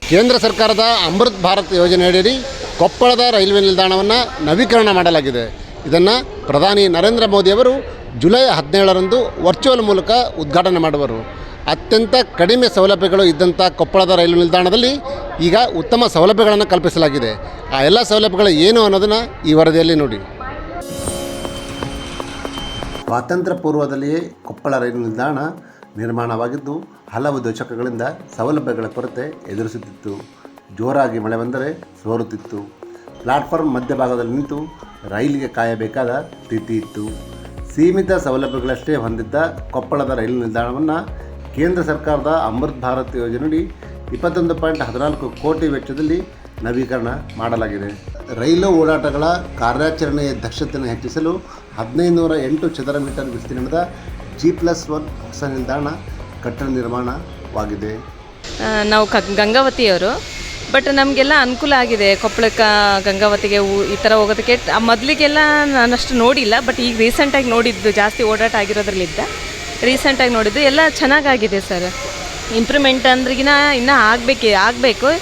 ಕೇಂದ್ರ ಸರ್ಕಾರದ ಅಮೃತ್ ಭಾರತ್ ಯೋಜನೆಯಡಿ ಕೊಪ್ಪಳದ ರೈಲ್ವೆ ನಿಲ್ದಾಣವನ್ನು ನವೀಕರಣ ಮಾಡಲಾಗಿದೆ. ಇದನ್ನು ಪ್ರಧಾನಿ ನರೇಂದ್ರ ಮೋದಿಯವರು ಜುಲೈ 17ರಂದು ವರ್ಚುವಲ್ ಮೂಲಕ ಉದ್ಘಾಟನೆ ಮಾಡುವರು. ಅತ್ಯಂತ ಕಡಿಮೆ ಸೌಲಭ್ಯಗಳು ಇದ್ದಂಥ ಕೊಪ್ಪಳದ ರೈಲು ನಿಲ್ದಾಣದಲ್ಲಿ ಈಗ ಉತ್ತಮ ಸೌಲಭ್ಯಗಳನ್ನು ಕಲ್ಪಿಸಲಾಗಿದೆ. ಆ ಎಲ್ಲ ಸೌಲಭ್ಯಗಳು ಏನು ಅನ್ನೋದನ್ನು ಈ ವರದಿಯಲ್ಲಿ ನೋಡಿ. ಸ್ವಾತಂತ್ರ್ಯ ಪೂರ್ವದಲ್ಲಿಯೇ ಕೊಪ್ಪಳ ರೈಲು ನಿಲ್ದಾಣ ನಿರ್ಮಾಣವಾಗಿದ್ದು ಹಲವು ದಶಕಗಳಿಂದ ಸೌಲಭ್ಯಗಳ ಕೊರತೆ ಎದುರಿಸುತ್ತಿತ್ತು. ಜೋರಾಗಿ ಮಳೆ ಬಂದರೆ ಸೋರುತ್ತಿತ್ತು. ಪ್ಲಾಟ್ಫಾರ್ಮ್ ಮಧ್ಯಭಾಗದಲ್ಲಿ ನಿಂತು ರೈಲಿಗೆ ಕಾಯಬೇಕಾದ ಸ್ಥಿತಿ ಇತ್ತು. ಸೀಮಿತ ಸೌಲಭ್ಯಗಳಷ್ಟೇ ಹೊಂದಿದ್ದ ಕೊಪ್ಪಳದ ರೈಲು ನಿಲ್ದಾಣವನ್ನು ಕೇಂದ್ರ ಸರ್ಕಾರದ ಅಮೃತ್ ಭಾರತ್ ಯೋಜನೆಯಡಿ 21.14 ಕೋಟಿ ವೆಚ್ಚದಲ್ಲಿ ನವೀಕರಣ ಮಾಡಲಾಗಿದೆ. ರೈಲು ಓಡಾಟಗಳ ಕಾರ್ಯಾಚರಣೆಯ ದಕ್ಷತೆಯನ್ನು ಹೆಚ್ಚಿಸಲು 1508 ಚದರ ಮೀಟರ್ ವಿಸ್ತೀರ್ಣದ G+1 ಹೊಸ ನಿಲ್ದಾಣ ಕಟ್ಟಡ ನಿರ್ಮಾಣವಾಗಿದೆ. ನಾವು ಗಂಗಾವತಿಯವರು, ಬಟ್ ನಮಗೆಲ್ಲ ಅನುಕೂಲ ಆಗಿದೆ. ಕೊಪ್ಪಳಕ್ಕೆ ಗಂಗಾವತಿಗೆ ಈ ಥರ ಹೋಗೋದಕ್ಕೆ ಮೊದಲಿಗೆಲ್ಲ ನಾನಷ್ಟು ನೋಡಿಲ್ಲ, ಬಟ್ ಈಗ ರೀಸೆಂಟಾಗಿ ನೋಡಿದ್ದು, ಜಾಸ್ತಿ ಓಡಾಟ ಆಗಿರೋದ್ರಲ್ಲಿದ್ದ ರೀಸೆಂಟಾಗಿ ನೋಡಿದ್ದು ಎಲ್ಲ ಚೆನ್ನಾಗಾಗಿದೆ ಸರ್. ಇಂಪ್ರೂವ್ಮೆಂಟ್ ಅಂದ್ರಿಗಿನ ಇನ್ನೂ ಆಗಬೇಕು.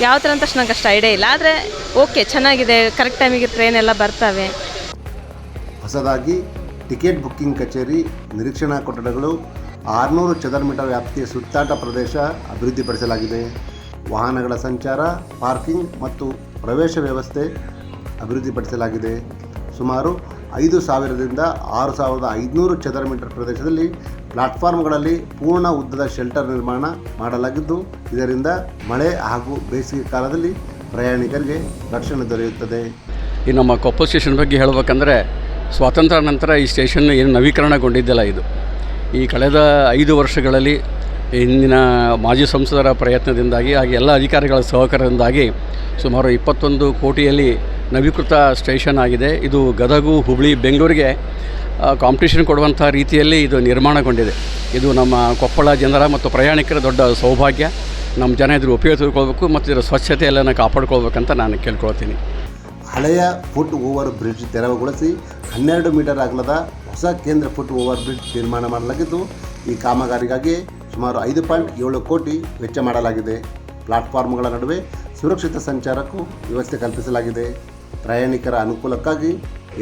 ಯಾವ ಥರ ಅಂತ ನಂಗೆ ಅಷ್ಟು ಐಡಿಯಾ ಇಲ್ಲ, ಆದರೆ ಓಕೆ ಚೆನ್ನಾಗಿದೆ. ಕರೆಕ್ಟ್ ಟೈಮಿಗೆ ಟ್ರೈನ್ ಎಲ್ಲ ಬರ್ತವೆ. ಹೊಸದಾಗಿ ಟಿಕೆಟ್ ಬುಕ್ಕಿಂಗ್ ಕಚೇರಿ, ನಿರೀಕ್ಷಣಾ ಕೊಠಡಗಳು, 600 ಚದರ ಮೀಟರ್ ವ್ಯಾಪ್ತಿಯ ಸುತ್ತಾಟ ಪ್ರದೇಶ ಅಭಿವೃದ್ಧಿಪಡಿಸಲಾಗಿದೆ. ವಾಹನಗಳ ಸಂಚಾರ, ಪಾರ್ಕಿಂಗ್ ಮತ್ತು ಪ್ರವೇಶ ವ್ಯವಸ್ಥೆ ಅಭಿವೃದ್ಧಿಪಡಿಸಲಾಗಿದೆ. ಸುಮಾರು 5,000ದಿಂದ 6,500 ಚದರ ಮೀಟರ್ ಪ್ರದೇಶದಲ್ಲಿ ಪ್ಲಾಟ್ಫಾರ್ಮ್ಗಳಲ್ಲಿ ಪೂರ್ಣ ಉದ್ದದ ಶೆಲ್ಟರ್ ನಿರ್ಮಾಣ ಮಾಡಲಾಗಿದ್ದು, ಇದರಿಂದ ಮಳೆ ಹಾಗೂ ಬೇಸಿಗೆ ಕಾಲದಲ್ಲಿ ಪ್ರಯಾಣಿಕರಿಗೆ ರಕ್ಷಣೆ ದೊರೆಯುತ್ತದೆ. ಈ ನಮ್ಮ ಕೊಪ್ಪಳ ಸ್ಟೇಷನ್ ಬಗ್ಗೆ ಹೇಳಬೇಕಂದ್ರೆ, ಸ್ವಾತಂತ್ರ್ಯ ನಂತರ ಈ ಸ್ಟೇಷನ್ ಏನು ನವೀಕರಣಗೊಂಡಿದ್ದಲ್ಲ, ಇದು ಈ ಕಳೆದ 5 ವರ್ಷಗಳಲ್ಲಿ ಇಂದಿನ ಮಾಜಿ ಸಂಸದರ ಪ್ರಯತ್ನದಿಂದಾಗಿ ಹಾಗೆ ಎಲ್ಲ ಅಧಿಕಾರಿಗಳ ಸಹಕಾರದಿಂದಾಗಿ ಸುಮಾರು 21 ಕೋಟಿಯಲ್ಲಿ ನವೀಕೃತ ಸ್ಟೇಷನ್ ಆಗಿದೆ. ಇದು ಗದಗ, ಹುಬ್ಬಳ್ಳಿ, ಬೆಂಗಳೂರಿಗೆ ಕಾಂಪಿಟೇಷನ್ ಕೊಡುವಂಥ ರೀತಿಯಲ್ಲಿ ಇದು ನಿರ್ಮಾಣಗೊಂಡಿದೆ. ಇದು ನಮ್ಮ ಕೊಪ್ಪಳ ಜನರ ಮತ್ತು ಪ್ರಯಾಣಿಕರ ದೊಡ್ಡ ಸೌಭಾಗ್ಯ. ನಮ್ಮ ಜನ ಇದ್ರ ಉಪಯೋಗ ತಿಳ್ಕೊಳ್ಬೇಕು ಮತ್ತು ಇದರ ಸ್ವಚ್ಛತೆ ಎಲ್ಲನ ಕಾಪಾಡ್ಕೊಳ್ಬೇಕಂತ ನಾನು ಕೇಳ್ಕೊಳ್ತೀನಿ. ಹಳೆಯ ಫುಟ್ ಓವರ್ ಬ್ರಿಡ್ಜ್ ತೆರವುಗೊಳಿಸಿ 12 ಮೀಟರ್ ಅಗಲದ ಹೊಸ ಕೇಂದ್ರ ಫುಟ್ ಓವರ್ ಬ್ರಿಡ್ಜ್ ನಿರ್ಮಾಣ ಮಾಡಲಾಗಿದ್ದು, ಈ ಕಾಮಗಾರಿಗಾಗಿ ಸುಮಾರು 5.7 ಕೋಟಿ ವೆಚ್ಚ ಮಾಡಲಾಗಿದೆ. ಪ್ಲಾಟ್ಫಾರ್ಮ್ಗಳ ನಡುವೆ ಸುರಕ್ಷಿತ ಸಂಚಾರಕ್ಕೂ ವ್ಯವಸ್ಥೆ ಕಲ್ಪಿಸಲಾಗಿದೆ. ಪ್ರಯಾಣಿಕರ ಅನುಕೂಲಕ್ಕಾಗಿ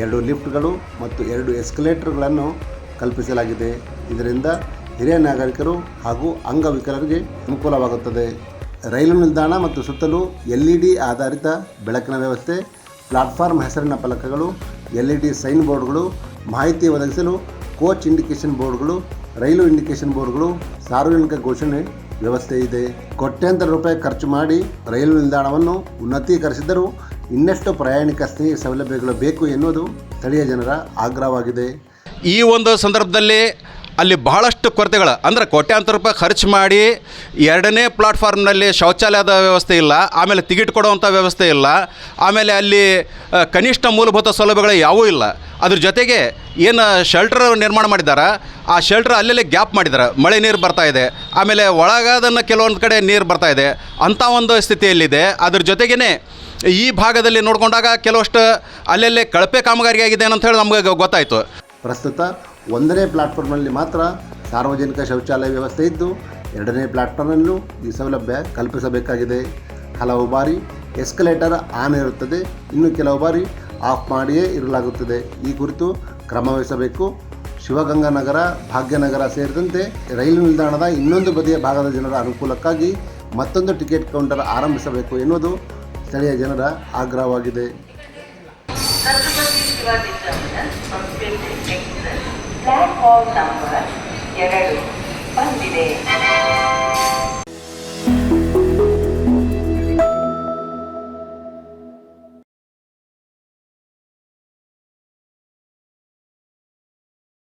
2 ಲಿಫ್ಟ್ಗಳು ಮತ್ತು 2 ಎಸ್ಕಲೇಟರ್ಗಳನ್ನು ಕಲ್ಪಿಸಲಾಗಿದೆ. ಇದರಿಂದ ಹಿರಿಯ ನಾಗರಿಕರು ಹಾಗೂ ಅಂಗವಿಕಲರಿಗೆ ಅನುಕೂಲವಾಗುತ್ತದೆ. ರೈಲು ನಿಲ್ದಾಣ ಮತ್ತು ಸುತ್ತಲೂ LED ಆಧಾರಿತ ಬೆಳಕಿನ ವ್ಯವಸ್ಥೆ, ಪ್ಲಾಟ್ಫಾರ್ಮ್ ಹೆಸರಿನ ಫಲಕಗಳು, LED ಸೈನ್ ಬೋರ್ಡ್ಗಳು, ಮಾಹಿತಿ ಒದಗಿಸಲು ಕೋಚ್ ಇಂಡಿಕೇಷನ್ ಬೋರ್ಡ್ಗಳು, ರೈಲು ಇಂಡಿಕೇಷನ್ ಬೋರ್ಡ್ಗಳು, ಸಾರ್ವಜನಿಕ ಘೋಷಣೆ ವ್ಯವಸ್ಥೆ ಇದೆ. ಕೋಟ್ಯಾಂತರ ರೂಪಾಯಿ ಖರ್ಚು ಮಾಡಿ ರೈಲು ನಿಲ್ದಾಣವನ್ನು ಉನ್ನತೀಕರಿಸಿದರೂ ಇನ್ನಷ್ಟು ಪ್ರಯಾಣಿಕ ಸ್ನೇಹಿ ಸೌಲಭ್ಯಗಳು ಬೇಕು ಎನ್ನುವುದು ಸ್ಥಳೀಯ ಜನರ ಆಗ್ರಹವಾಗಿದೆ. ಈ ಒಂದು ಸಂದರ್ಭದಲ್ಲಿ ಅಲ್ಲಿ ಬಹಳಷ್ಟು ಕೊರತೆಗಳು, ಅಂದರೆ ಕೋಟ್ಯಾಂತರ ರೂಪಾಯಿ ಖರ್ಚು ಮಾಡಿ 2ನೇ ಪ್ಲಾಟ್ಫಾರ್ಮ್ನಲ್ಲಿ ಶೌಚಾಲಯದ ವ್ಯವಸ್ಥೆ ಇಲ್ಲ, ಆಮೇಲೆ ಟಿಕೆಟ್ ಕೊಡುವಂಥ ವ್ಯವಸ್ಥೆ ಇಲ್ಲ, ಆಮೇಲೆ ಅಲ್ಲಿ ಕನಿಷ್ಠ ಮೂಲಭೂತ ಸೌಲಭ್ಯಗಳು ಯಾವೂ ಇಲ್ಲ. ಅದ್ರ ಜೊತೆಗೆ ಏನು ಶೆಲ್ಟರ್ ನಿರ್ಮಾಣ ಮಾಡಿದ್ದಾರೆ, ಆ ಶೆಲ್ಟರ್ ಅಲ್ಲೆಲ್ಲೇ ಗ್ಯಾಪ್ ಮಾಡಿದ್ದಾರೆ. ಮಳೆ ನೀರು ಬರ್ತಾಯಿದೆ, ಆಮೇಲೆ ಒಳಗಾದನ್ನು ಕೆಲವೊಂದು ಕಡೆ ನೀರು ಬರ್ತಾಯಿದೆ, ಅಂಥ ಒಂದು ಸ್ಥಿತಿಯಲ್ಲಿದೆ. ಅದ್ರ ಜೊತೆಗೇ ಈ ಭಾಗದಲ್ಲಿ ನೋಡಿಕೊಂಡಾಗ ಕೆಲವಷ್ಟು ಅಲ್ಲೆಲ್ಲೇ ಕಳಪೆ ಕಾಮಗಾರಿ ಆಗಿದೆ ಅಂತ ಹೇಳಿ ನಮಗೆ ಗೊತ್ತಾಯಿತು. ಪ್ರಸ್ತುತ 1ನೇ ಪ್ಲಾಟ್ಫಾರ್ಮ್ನಲ್ಲಿ ಮಾತ್ರ ಸಾರ್ವಜನಿಕ ಶೌಚಾಲಯ ವ್ಯವಸ್ಥೆ ಇದ್ದು, 2ನೇ ಪ್ಲಾಟ್ಫಾರ್ಮ್ನಲ್ಲೂ ಈ ಸೌಲಭ್ಯ ಕಲ್ಪಿಸಬೇಕಾಗಿದೆ. ಹಲವು ಬಾರಿ ಎಸ್ಕಲೇಟರ್ ಆನ್ ಇರುತ್ತದೆ, ಇನ್ನು ಕೆಲವು ಬಾರಿ ಆಫ್ ಮಾಡಿಯೇ ಇರಲಾಗುತ್ತದೆ. ಈ ಕುರಿತು ಕ್ರಮವಹಿಸಬೇಕು. ಶಿವಗಂಗಾ ನಗರ, ಭಾಗ್ಯನಗರ ಸೇರಿದಂತೆ ರೈಲು ನಿಲ್ದಾಣದ ಇನ್ನೊಂದು ಬದಿಯ ಭಾಗದ ಜನರ ಅನುಕೂಲಕ್ಕಾಗಿ ಮತ್ತೊಂದು ಟಿಕೆಟ್ ಕೌಂಟರ್ ಆರಂಭಿಸಬೇಕು ಎನ್ನುವುದು ಸ್ಥಳೀಯ ಜನರ ಆಗ್ರಹವಾಗಿದೆ. ಪ್ಲಾಟ್ಫಾರ್ಮ್ ನಂಬರ್ 2 ಬಂದಿದೆ.